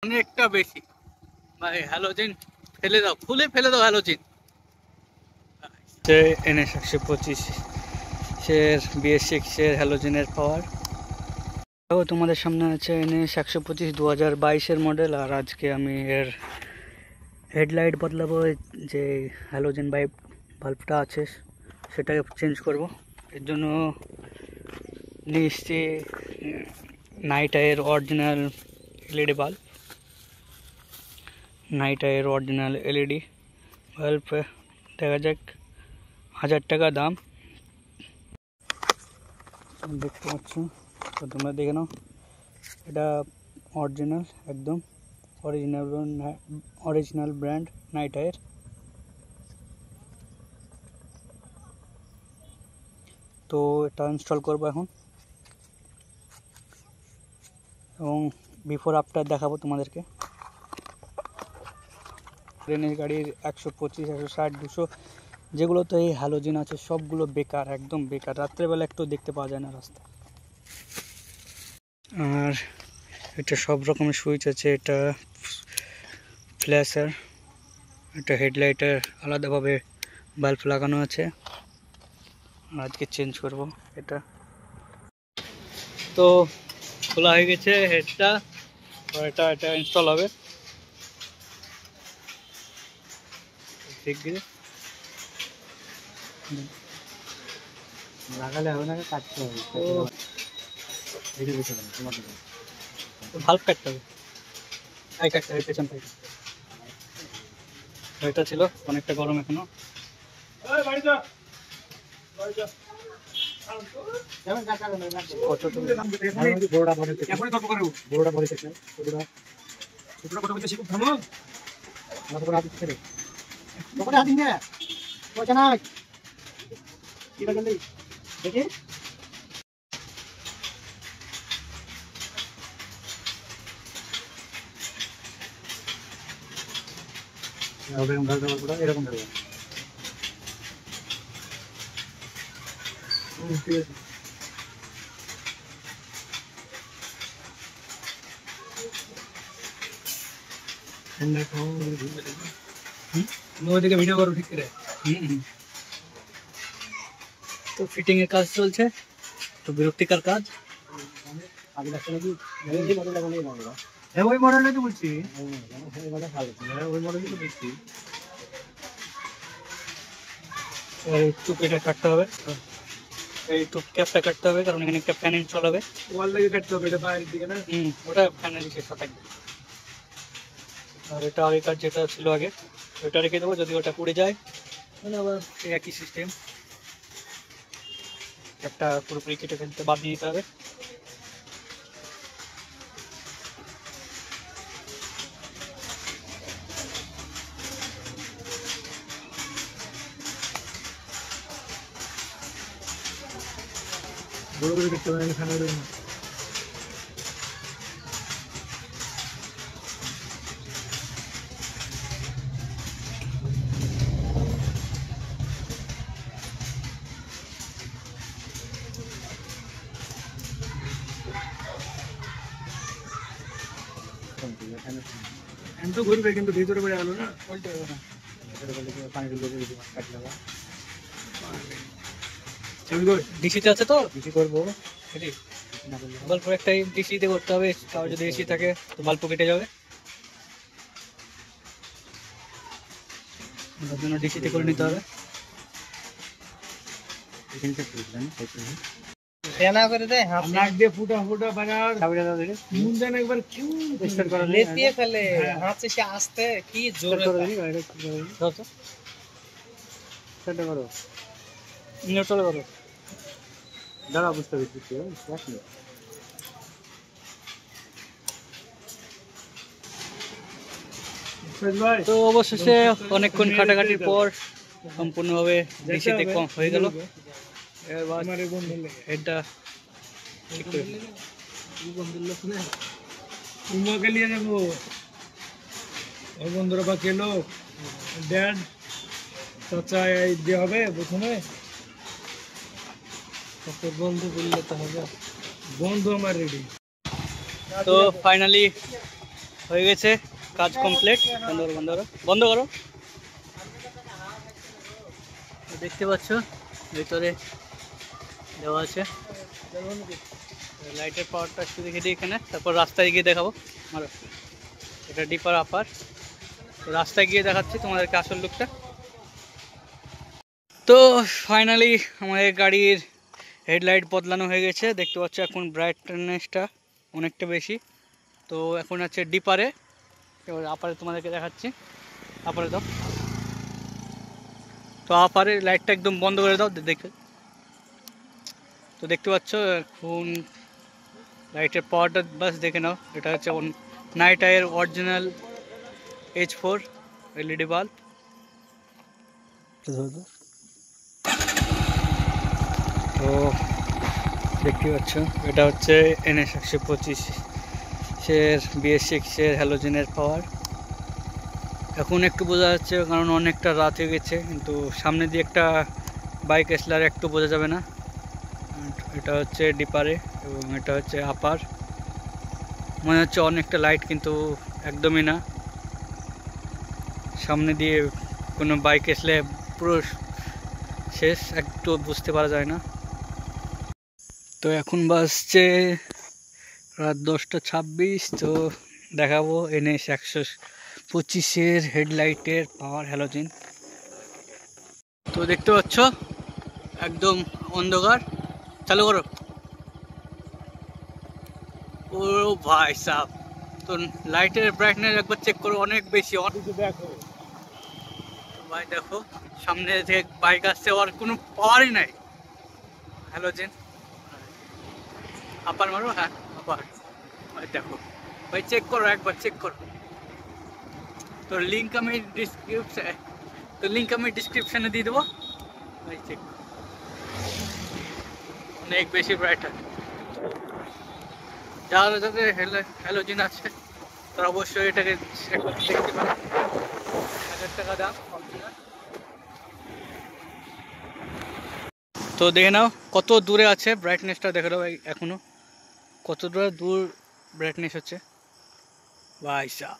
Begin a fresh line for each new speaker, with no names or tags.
অনেকটা বেশি ভাই। হ্যালোজেন ফেলে দাও, খুলে ফেলে দাও হ্যালোজেন। NS 125 এর BS6 এর হ্যালোজেনের পাওয়ার। তো তোমাদের সামনে আছে NS 125 2022 মডেল। আর আজকে আমি এর হেডলাইট বদলাবো, যে হ্যালোজেন বাল্বটা আছে সেটাকে চেঞ্জ করব। এর জন্য নিয়ে এসছি nighter original LED bulb. Nighter original LED bulb দেখা যাক, 1000 টাকা দাম। দেখতে পাচ্ছ তো, তোমরা দেখে নাও। এটা অরিজিনাল, একদম অরিজিনাল ব্র্যান্ড নাইটার। তো এটা ইনস্টল করবো এখন এবং বিফোর আফটার দেখাবো তোমাদেরকে। ট্রেনের গাড়ির 125, 160, 200 যেগুলোতে এই হ্যালোজেন আছে সবগুলো বেকার, একদম বেকার। রাত্রেবেলা একটু দেখতে পাওয়া যায় না রাস্তা। আর এটা সব রকমের সুইচ আছে, এটা ফ্ল্যাশার, এটা হেডলাইটের আলাদাভাবে বাল্ব লাগানো আছে। আজকে চেঞ্জ করব এটা। তো খোলা হয়ে গেছে হেডটা, এটা ইনস্টল হবে। লাগালে হবে না, কাটতে হবে। ভাল্ব কাটতে হবে, কাটতে হবে পেছন থেকে। এটা ছিল অনেকটা গরম এখনো। দেখি এরকম ওদিকে ভিডিও করো ঠিক করে। তো ফিটিং এর কাজ চলছে, তো বিরক্তিকর কাজ। হ্যাঁ ওই মডেলটা তো বলছি, ওই মডেলই তো বলছি। এটা কাটতে হবে, এই টুপ ক্যাপটা কাটতে হবে, কারণ এখানে একটা ফ্যান ইনস্টল হবে। ওয়াল থেকে কাটতে হবে, এটা বাইরের দিকে না। ওটা ফ্যানের দিকে থাকবে। আর এটা আগেকার যেটা ছিল আগে, ওটা রেখে দেবো। যদি ওটা পুড়ে যায় তাহলে আবার সেই একই সিস্টেম, একটা পুরোপুরি কেটে ফেলতে বাদ দিয়ে দিতে হবে। বড় করে দেখতে হবে, ফ্যানের জন্য। ফ্যান তো ঘুরবে কিন্তু ভিতরে পড়ে গেল না, উল্টে হবে না। পানি ডিসিতে আছে তো ডিসি করবো। বাল্ব একটাই ডিসিতে করতে হবে, কারো যদি এসি থাকে তো বাল্ব কেটে যাবে। তার জন্য ডিসিতে করে নিতে হবে। করে দে নাক দিয়ে ফুটা ফুটা বাজার মুন দেন একবার কিউ স্টার্ট করে লেতিয়ে ফেলে হাত से আস্তে কি জোরে করে দিই। দাও তো সেটা করো, নিউট্রাল করো, দাঁড়া বুঝতে দিচ্ছি। তো অবশেষে অনেকক্ষণ খাটাখাটির পর সম্পূর্ণভাবে ডিসিতে কম হয়ে গেল। এটা উমাকে নিয়ে যাবো, ওই বন্ধুরা বা কে লোক ড্যাড চাচা দিয়ে হবে প্রথমে, বন্ধু বললে তো হবে। বন্ধু আমার রেডি। তো ফাইনালি হয়ে গেছে, কাজ কমপ্লিট। বন্ধ করো, বন্ধ করো, বন্ধ করো। দেখতে পাচ্ছ ভিতরে দেওয়া আছে। লাইটের পাওয়ারটা একটু দেখে দিই এখানে, তারপর রাস্তায় গিয়ে দেখাবো। মারো, এটা ডিপার আপার। তো রাস্তায় গিয়ে দেখাচ্ছি তোমাদেরকে আসল লুকটা। তো ফাইনালি আমাদের গাড়ির হেডলাইট বদলানো হয়ে গেছে। দেখতে পাচ্ছ এখন ব্রাইটনেসটা অনেকটা বেশি। তো এখন আছে ডিপারে, এবার আপারে তোমাদেরকে দেখাচ্ছি। আপারে দাও, তো আপারে লাইটটা একদম বন্ধ করে দাও দেখে। তো দেখতে পাচ্ছ এখন লাইটের পাওয়ারটা বাস দেখে নাও। এটা হচ্ছে নাইট আইয়ের অরিজিনাল H4 এলইডি বাল্ব। তো দেখতে পাচ্ছ এটা হচ্ছে NS 125 এর BS6 এর হ্যালোজেনের পাওয়ার। এখন একটু বোঝা যাচ্ছে কারণ অনেকটা রাত হয়ে গেছে, কিন্তু সামনে দিয়ে একটা বাইক আসলে একটু বোঝা যাবে না। এটা হচ্ছে ডিপারে এবং এটা হচ্ছে আপার। মনে হচ্ছে অনেকটা লাইট, কিন্তু একদমই না। সামনে দিয়ে কোনো বাইক আসলে পুরো শেষ, একটু বুঝতে পারা যায় না। তো এখন বাজছে রাত 10:26। তো দেখাবো NS 125 এর হেডলাইটের পাওয়ার হ্যালোজেন। তো দেখতে পাচ্ছ একদম অন্ধকার। চালু করো। ও ভাই সাহ, তো লাইটের ব্রাইটনেস একবার চেক করো, অনেক বেশি। দেখো ভাই, দেখো সামনে যে বাইক আসছে ওর কোনো পাওয়ারই নাই। হ্যালোজেন আপার মারো, হ্যাঁ আপার। ভাই দেখো ভাই, চেক করো, একবার চেক করো। তো লিঙ্ক আমি ডিসক্রিপশনে দিয়ে দেবো। ভাই চেক, অনেক বেশি ব্রাইটার। যারা যাদের হ্যালোজেন আছে তারা অবশ্যই এটাকে একবার দেখতে পারে। 1000 টাকা দাম। তো দেখে নাও কত দূরে আছে, ব্রাইটনেসটা দেখে নাও এখনো কত দূর ব্রাইটনেস হচ্ছে ভাই সাহ।